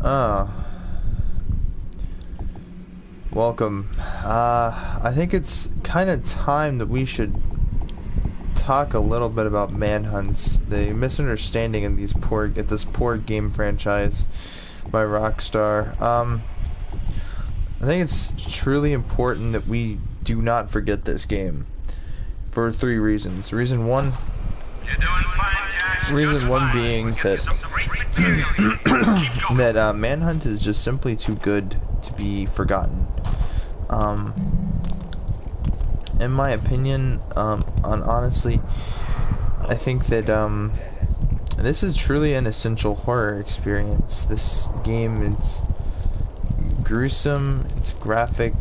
Oh, welcome. I think it's kind of time that we should talk a little bit about Manhunts, the misunderstanding in this poor game franchise by Rockstar. I think it's truly important that we do not forget this game for three reasons. Reason one being that that Manhunt is just simply too good to be forgotten. In my opinion, honestly, I think that this is truly an essential horror experience. This game, it's gruesome, it's graphic,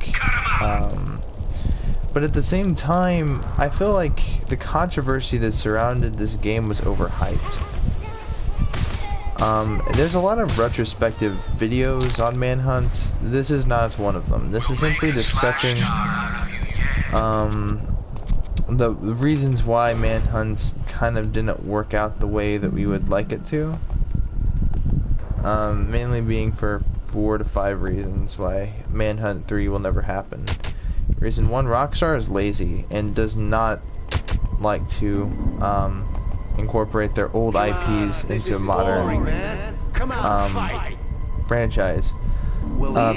but at the same time, I feel like the controversy that surrounded this game was overhyped. There's a lot of retrospective videos on Manhunt. This is not one of them. This is simply discussing the reasons why Manhunt kind of didn't work out the way that we would like it to. Mainly being for 4 to 5 reasons why Manhunt 3 will never happen. Reason 1, Rockstar is lazy and does not like to incorporate their old IPs into a modern franchise.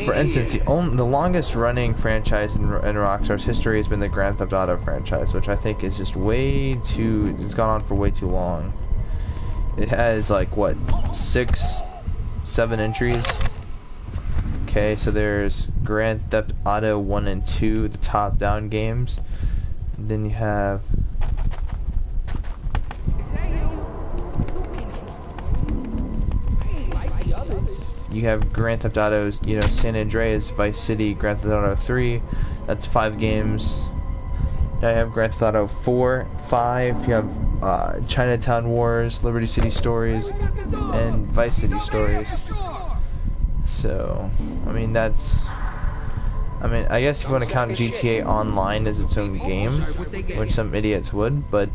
For instance, the longest running franchise in Rockstar's history has been the Grand Theft Auto franchise, which I think is just it's gone on for way too long. It has like, what, 6, 7 entries? Okay, so there's Grand Theft Auto 1 and 2, the top-down games. And then you have... You have Grand Theft Auto's, San Andreas, Vice City, Grand Theft Auto 3. That's 5 games. Now you have Grand Theft Auto 4, 5. You have Chinatown Wars, Liberty City Stories, and Vice City Stories. So, I guess if you want to count GTA Online as its own game, which some idiots would, but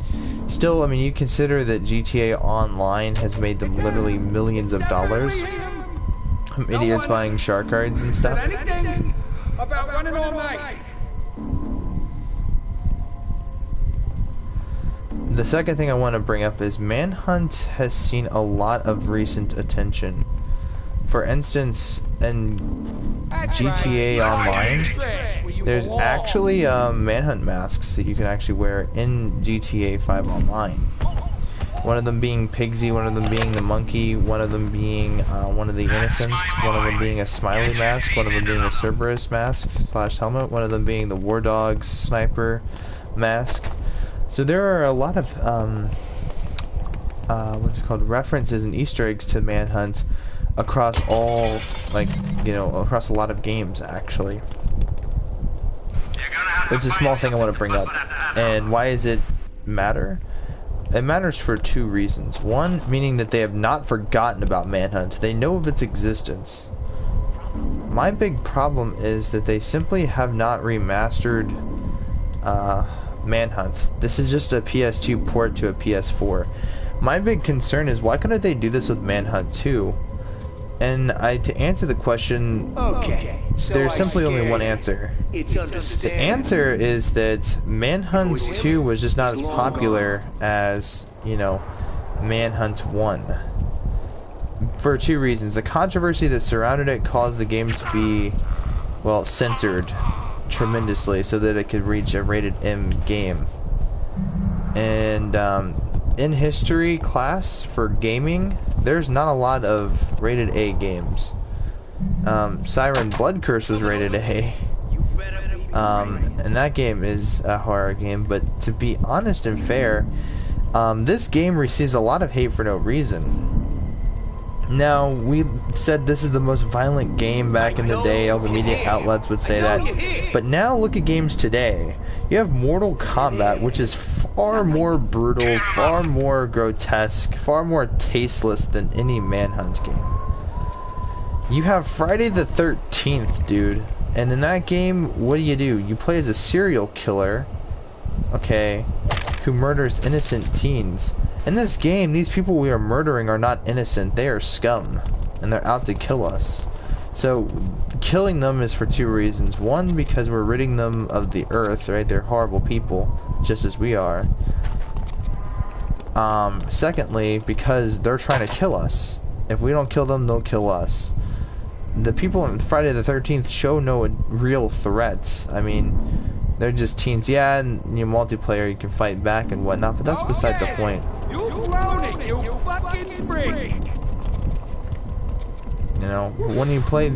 still, you consider that GTA Online has made them literally millions of dollars. Idiots buying shark cards and stuff. The second thing I want to bring up is Manhunt has seen a lot of recent attention. For instance, in GTA Online, there's actually Manhunt masks that you can actually wear in GTA 5 Online. One of them being Pigsy, one of them being the monkey, one of them being one of the innocents, one of them being a smiley mask, one of them being a Cerberus mask / helmet, one of them being the War Dogs sniper mask. So there are a lot of references and Easter eggs to Manhunt across all, across a lot of games, actually. It's a small thing I want to bring up. And why does it matter? It matters for 2 reasons. One, meaning that they have not forgotten about Manhunt. They know of its existence. My big problem is that they simply have not remastered Manhunt. This is just a PS2 port to a PS4. My big concern is, why couldn't they do this with Manhunt 2? And to answer the question, there's simply only one answer. The answer is that Manhunt 2 was just not as popular as, Manhunt 1. For 2 reasons. The controversy that surrounded it caused the game to be, censored tremendously so that it could reach a rated M game. And, in history class for gaming, there's not a lot of rated A games. Siren Blood Curse was rated A. And that game is a horror game, but to be honest and fair, this game receives a lot of hate for no reason. Now, we said this is the most violent game back in the day, all the media outlets would say that, but now look at games today. You have Mortal Kombat, which is far more brutal, far more grotesque, far more tasteless than any Manhunt game. You have Friday the 13th, dude, and in that game, what do? You play as a serial killer, okay, who murders innocent teens. In this game, these people we are murdering are not innocent, they are scum. and they're out to kill us. So killing them is for two reasons. One, because we're ridding them of the earth, right? They're horrible people, just as we are. Secondly, because they're trying to kill us. If we don't kill them, they'll kill us. The people in Friday the 13th show no real threats. I mean, they're just teens. Yeah, and multiplayer, you can fight back and whatnot, but that's beside the point. You blown it, you fucking freak! You know, when you play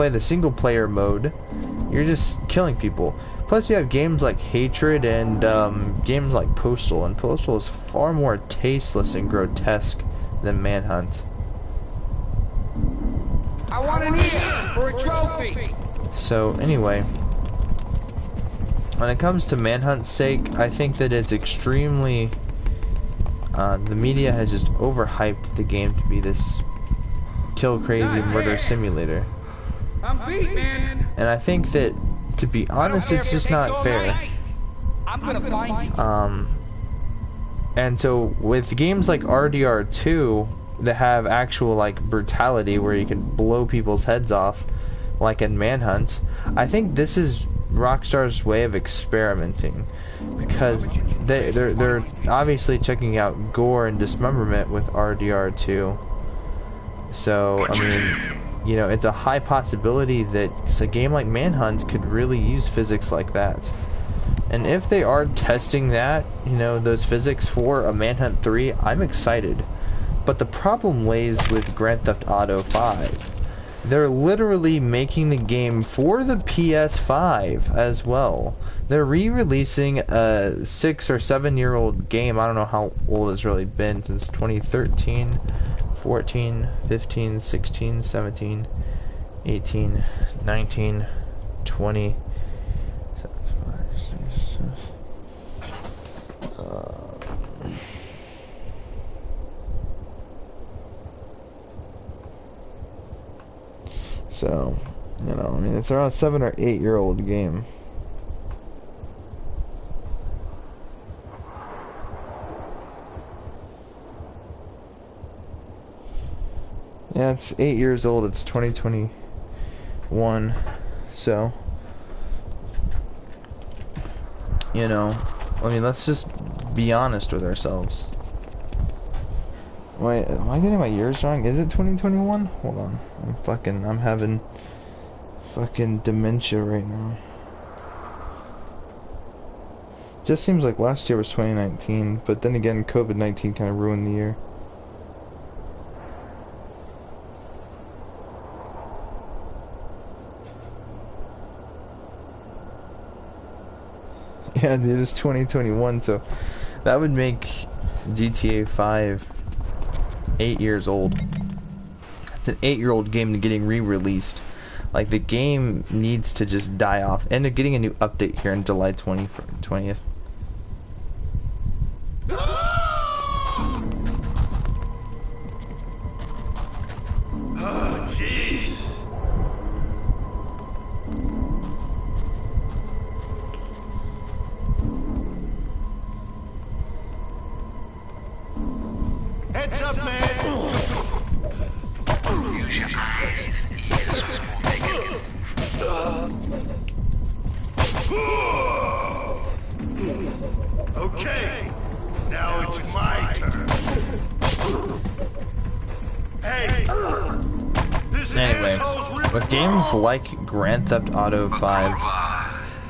the single player mode, you're just killing people. Plus you have games like Hatred and games like Postal, and Postal is far more tasteless and grotesque than Manhunt. I want an ear for a trophy! So anyway, when it comes to Manhunt's sake, I think that it's extremely the media has just overhyped the game to be this kill crazy murder simulator. I'm beat, man. And I think that, to be honest, it's just not fair. I'm gonna find you. And so with games like RDR2 that have actual like brutality where you can blow people's heads off, like in Manhunt, I think this is Rockstar's way of experimenting, because they're obviously checking out gore and dismemberment with RDR2. So I mean, you know, it's a high possibility that a game like Manhunt could really use physics like that. And if they are testing that, you know, those physics for a Manhunt 3, I'm excited. But the problem lays with Grand Theft Auto 5. They're literally making the game for the PS5 as well. They're re-releasing a 6 or 7 year old game. I don't know how old it's really been, since 2013, 14, 15, 16, 17, 18, 19, 20. So, you know, I mean, it's around a 7 or 8 year old game. Yeah, it's 8 years old. It's 2021. So, you know, I mean, let's just be honest with ourselves. Wait, am I getting my years wrong? Is it 2021? Hold on. I'm having fucking dementia right now. Just seems like last year was 2019, but then again, COVID-19 kind of ruined the year. Yeah, dude, it's 2021, so that would make GTA 5 8 years old. It's an 8-year-old game getting re-released. Like, the game needs to just die off. And they're getting a new update here on July 20th. Oh, jeez. Heads up, man. Use your eyes. Ears will make it. Okay, now it's my turn. Hey, this Anyway, asshole's ripped with games like Grand Theft Auto 5,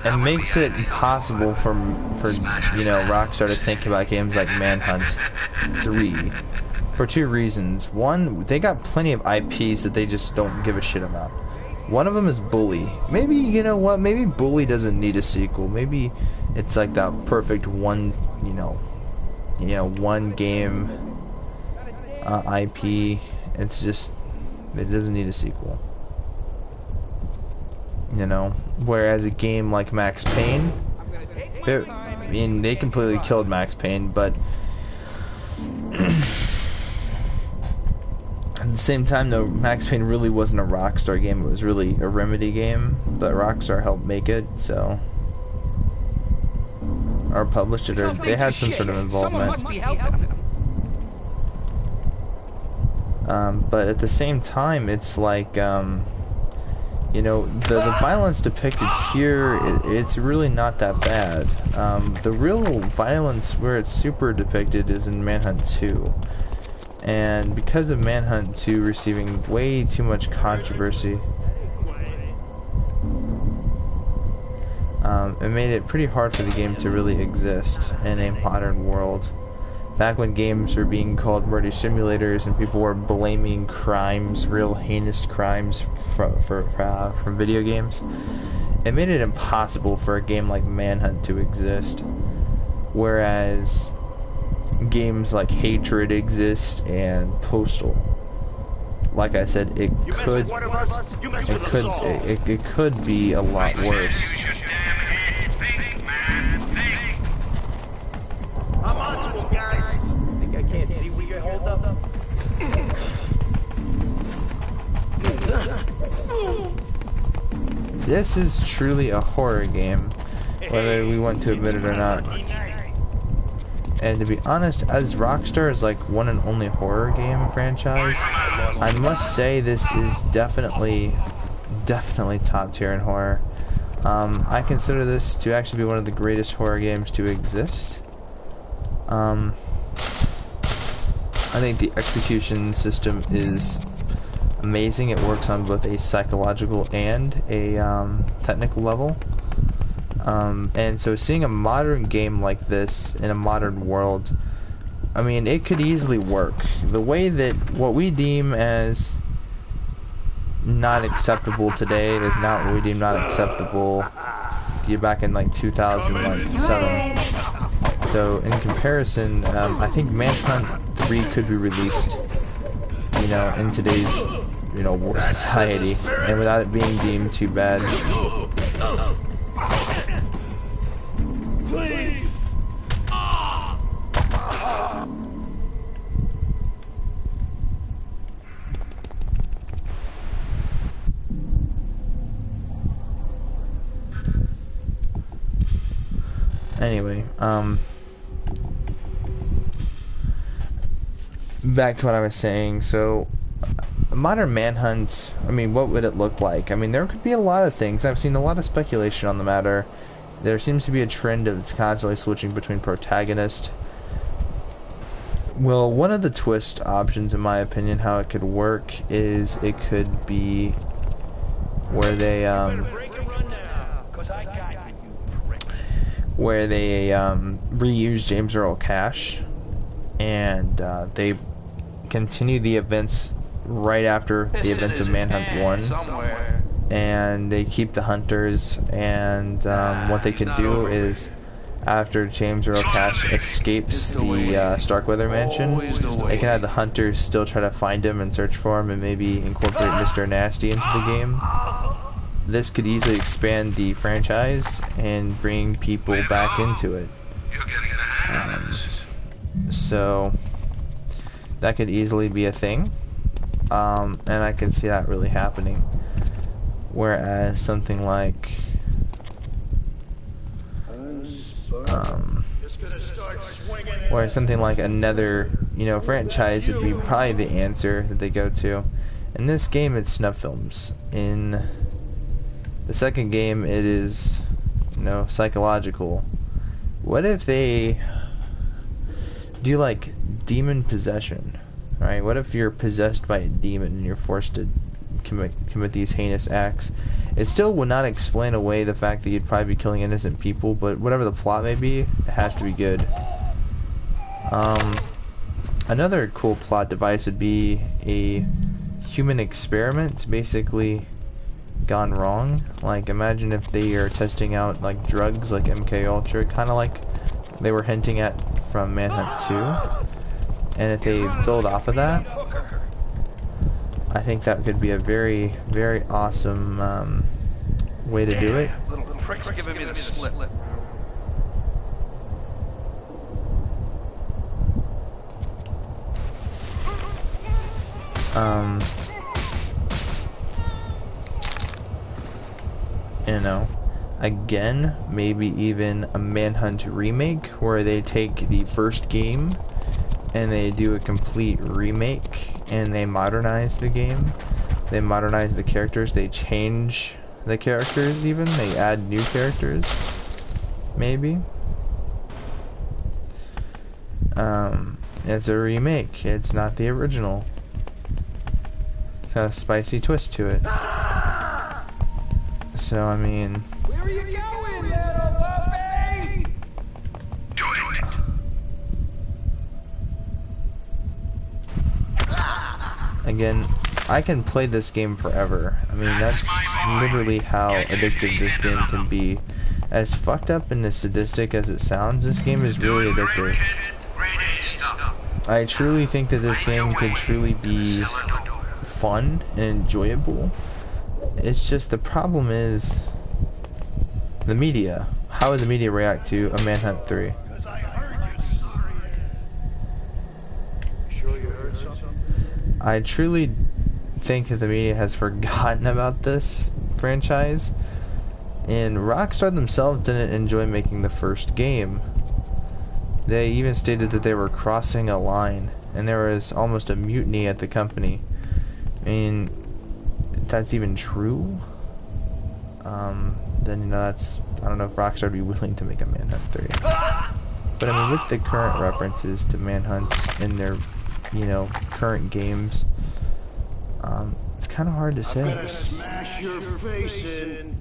it makes it impossible for you know, Rockstar to think about games like Manhunt 3 for two reasons. One, they got plenty of IPs that they just don't give a shit about. One of them is Bully. Maybe, you know what, maybe Bully doesn't need a sequel. Maybe it's like that perfect one, you know, one game IP. It's just, it doesn't need a sequel. You know, whereas a game like Max Payne, I mean, they completely killed Max Payne, but at the same time, though, Max Payne really wasn't a Rockstar game. It was really a Remedy game, but Rockstar helped make it, so, or published it, or they had some sort of involvement. But at the same time, it's like, you know, the violence depicted here, it's really not that bad. The real violence where it's super depicted is in Manhunt 2. And because of Manhunt 2 receiving way too much controversy, it made it pretty hard for the game to really exist in a modern world. Back when games were being called murder simulators and people were blaming crimes, real heinous crimes, from video games, it made it impossible for a game like Manhunt to exist. Whereas games like Hatred exist and Postal, like I said, it could be a lot worse. I'm on to him, guys. Think I can't see where you hold up? This is truly a horror game, whether we want to admit it or not. And to be honest, as Rockstar is like one and only horror game franchise, I must say this is definitely top tier in horror. I consider this to actually be one of the greatest horror games to exist. I think the execution system is amazing. It works on both a psychological and a technical level. And so seeing a modern game like this in a modern world, I mean, it could easily work. The way that what we deem as not acceptable today is not what we deem not acceptable back in like 2007. So in comparison, I think Manhunt 3 could be released, you know, in today's, you know, war society, and without it being deemed too bad. Please. Anyway, back to what I was saying. So modern Manhunt, I mean, what would it look like? I mean, there could be a lot of things. I've seen a lot of speculation on the matter. There seems to be a trend of constantly switching between protagonists. Well, one of the twist options, in my opinion, how it could work is it could be where they reuse James Earl Cash, and they continue the events right after the events of Manhunt 1. And they keep the hunters, and what they could do is, after James Earl Cash escapes the Starkweather mansion, they can have the hunters still try to find him and search for him, and maybe incorporate Mr. Nasty into the game. This could easily expand the franchise and bring people back into it. So that could easily be a thing, and I can see that really happening. Whereas something like another, you know, franchise would be probably the answer that they go to. In this game, it's snuff films. In the second game, it is, you know, psychological. What if they do like demon possession? Right? What if you're possessed by a demon and you're forced to commit these heinous acts? It still would not explain away the fact that you'd probably be killing innocent people, but whatever the plot may be, it has to be good. Another cool plot device would be a human experiment basically gone wrong. Like, imagine if they are testing out like drugs like MK Ultra, kind of like they were hinting at from Manhunt 2, and if they build off of that, I think that could be a very, very awesome way to do it. Little prick's giving me the slip. You know, again, maybe even a Manhunt remake where they take the first game and they do a complete remake and they modernize the game. They modernize the characters, they change the characters even, they add new characters, maybe. It's a remake, it's not the original. It's got a spicy twist to it. So, I mean... Where are you going, little puppy? Again, I can play this game forever. I mean, that's literally how addictive this game can be. As fucked up and as sadistic as it sounds, this game is really addictive. I truly think that this game could truly be fun and enjoyable. It's just the problem is the media. How would the media react to a Manhunt 3? I truly think that the media has forgotten about this franchise, and Rockstar themselves didn't enjoy making the first game. They even stated that they were crossing a line, and there was almost a mutiny at the company. I mean, if that's even true, then, you know, that's... I don't know if Rockstar would be willing to make a Manhunt 3. But, I mean, with the current references to Manhunt in their, you know, current games, it's kind of hard to say. I'm gonna smash your face in.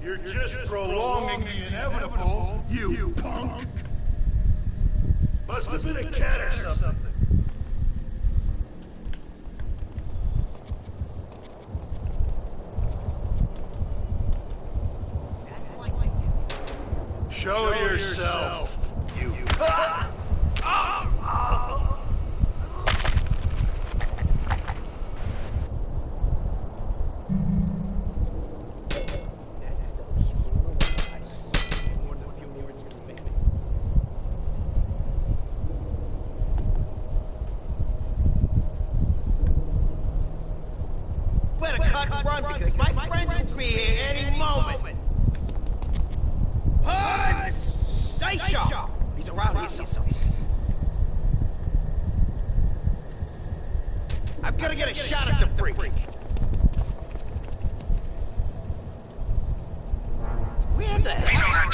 You're just prolonging the inevitable, you punk. Must have been a cat or something. Show yourself, you. Better cut and run because my friends will be here any moment. Punch! Stay sharp. He's around here someplace. I've got to get a shot at the freak. Where the hell?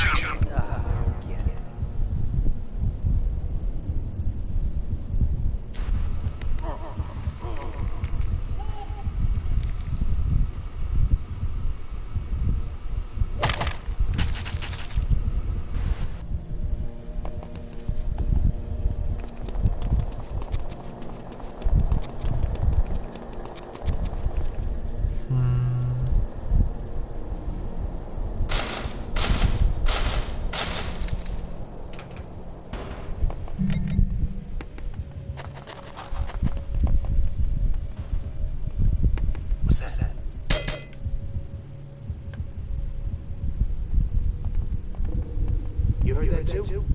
You heard that too?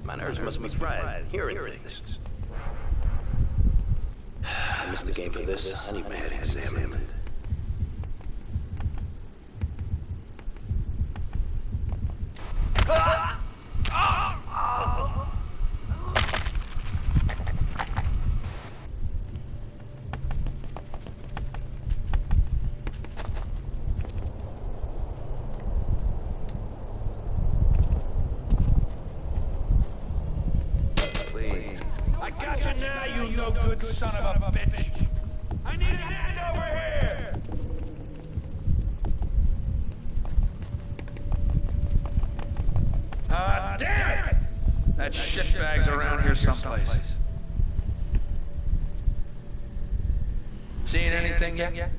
My nerves must be fried hearing things. I missed the game for this. I need my head examined. I got you now, you no good son of a bitch. I need a hand over here. Damn it! That shitbag's around here someplace. Seen anything yet?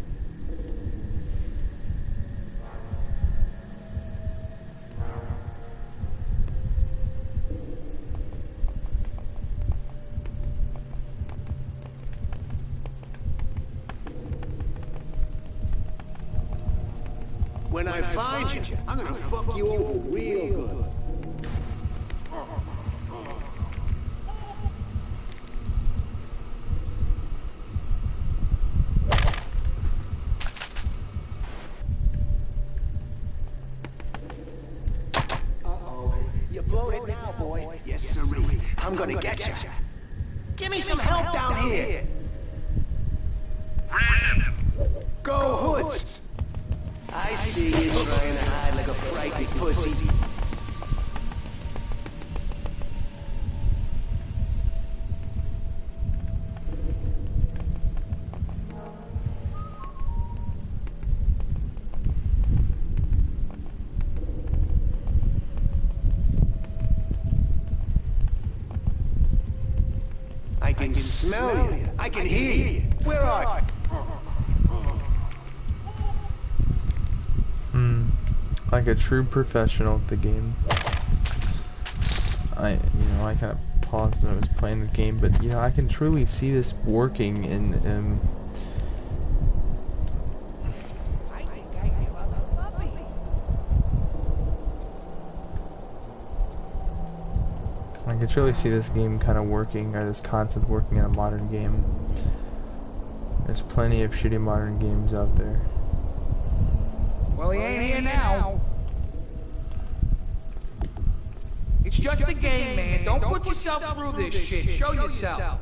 When I find you, I'm gonna fuck you over real good. bloated now, boy. Yes, sirree. I'm gonna get you. Give me some help down here. Go, Hoods. I see you trying to hide like a frightened pussy. I can smell you. I can hear you. Where are you? Like a true professional at the game. I kind of paused when I was playing the game, but I can truly see this working in I could truly see this game kind of working, or this concept working in a modern game. There's plenty of shitty modern games out there. Well, he ain't here now. It's just a game, man. Don't put yourself through this shit. Show yourself.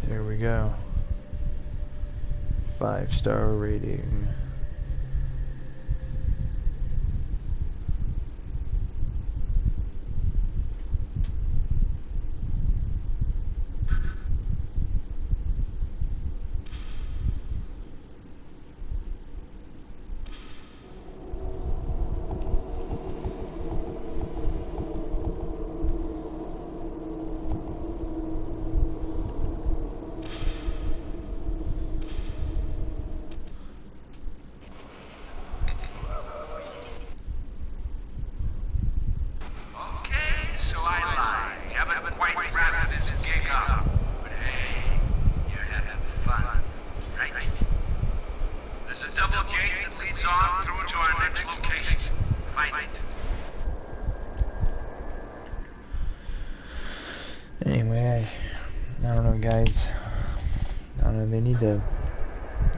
There we go. 5-star rating. Anyway, I don't know, guys. I don't know, they need to...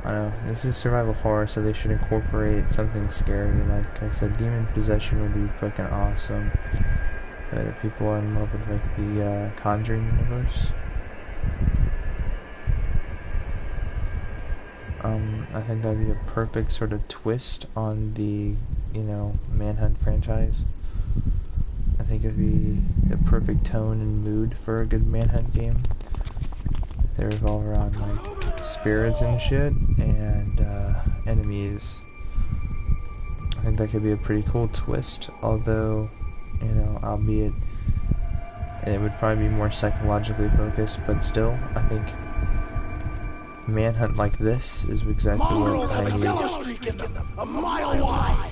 I don't know, this is survival horror, so they should incorporate something scary. Like I said, demon possession would be fucking awesome. If people are in love with, like, the Conjuring universe. I think that'd be a perfect sort of twist on the, Manhunt franchise. I think it'd be the perfect tone and mood for a good Manhunt game. They revolve around, like, spirits and shit, and enemies. I think that could be a pretty cool twist, although, albeit it would probably be more psychologically focused, but still, I think Manhunt like this is exactly what I need. A mile wide.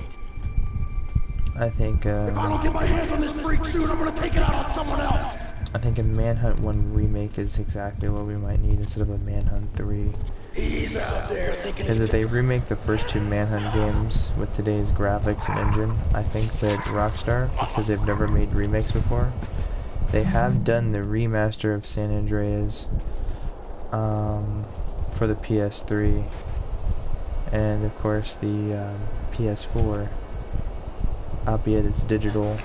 I think, If I don't get my hands on this freak soon, I'm gonna take it out on someone else. I think a Manhunt 1 remake is exactly what we might need instead of a Manhunt 3. He's out there thinking Because if they remake the first 2 Manhunt games with today's graphics and engine, I think that Rockstar, because they've never made remakes before, they have done the remaster of San Andreas for the PS3, and of course the PS4, albeit it's digital.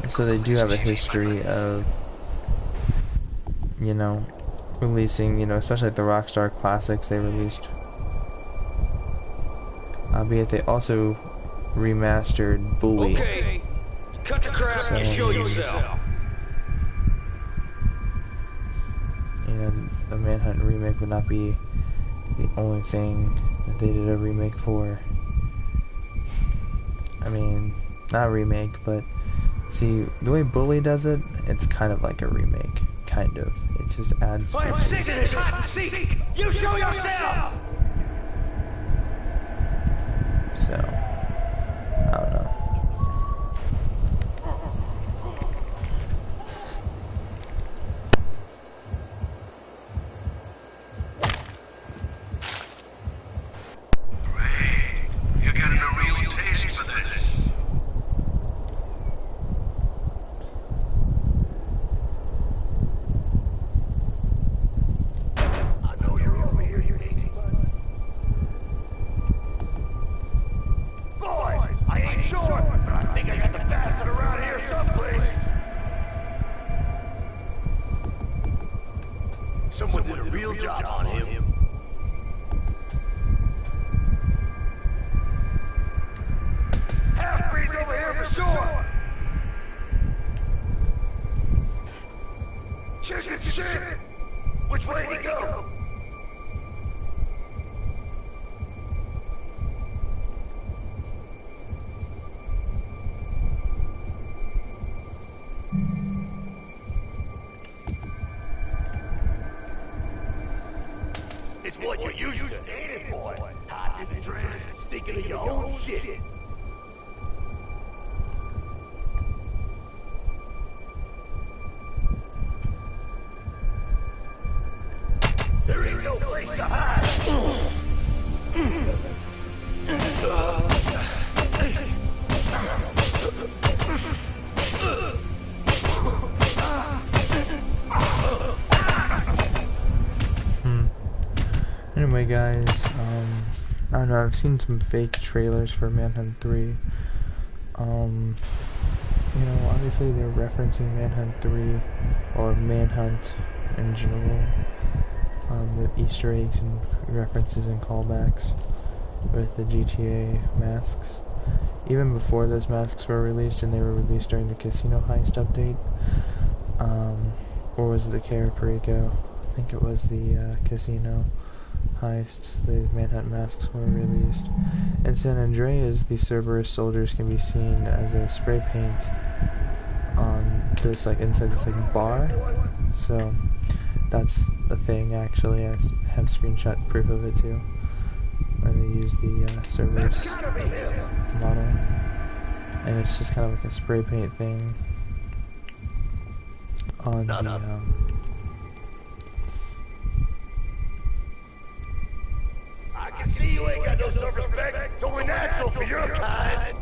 So they do have a history of, releasing, especially like the Rockstar classics they released. Albeit they also remastered Bully. Okay, cut the crap and show yourself. The Manhunt remake would not be the only thing that they did a remake for. I mean, not a remake, but see, the way Bully does it, it's kind of like a remake. Kind of. It just adds... I'm sick of this hide and seek! You show yourself! job on him. Half-breed's over here for sure! Chicken shit! Which way to go? It's what you're used to, ain't it, boy? Hot in the trash, stinking of your own shit. There ain't no place to hide. Anyway, guys, I don't know, I've seen some fake trailers for Manhunt 3. You know, obviously they're referencing Manhunt 3, or Manhunt in general, with Easter eggs and references and callbacks with the GTA masks. Even before those masks were released, and they were released during the casino heist update, or was it the Caraparico? I think it was the casino heist. The Manhunt masks were released. In San Andreas, the Cerberus soldiers can be seen as a spray paint on this, like, inside this, like, bar. So that's a thing, actually. I have screenshot proof of it too, where they use the Cerberus model, and it's just kind of like a spray paint thing on the I can see you ain't got no self-respect. It's only natural for your kind.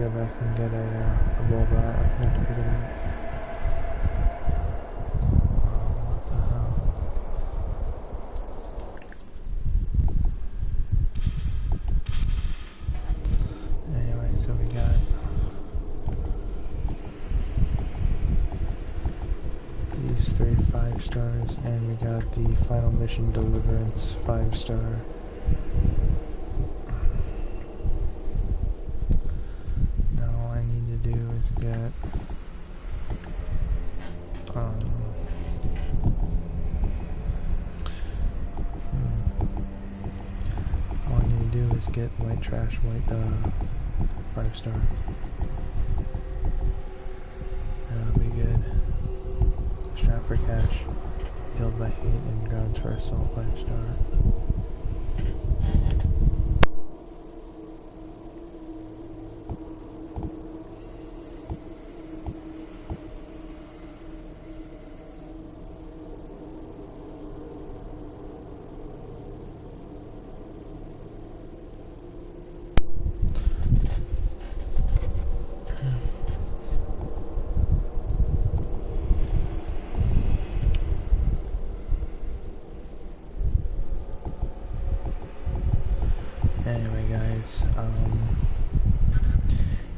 go back and get a bulb out. I forgot to figure that. What the hell? Anyway, so we got these 3 5-stars, and we got the final mission Deliverance 5-star. Get white trash, white 5-star. That'll be good. Strap for cash, killed by hate, and grounds for assault 5-star. Anyway, guys,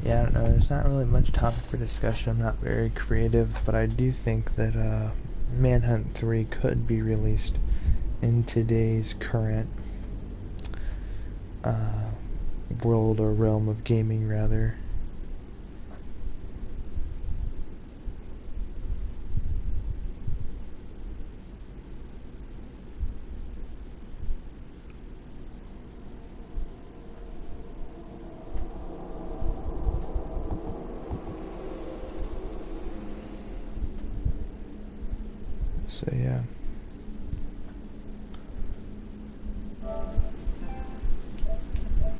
yeah, I don't know, there's not really much topic for discussion. I'm not very creative, but I do think that, Manhunt 3 could be released in today's current, world or realm of gaming, rather. So yeah.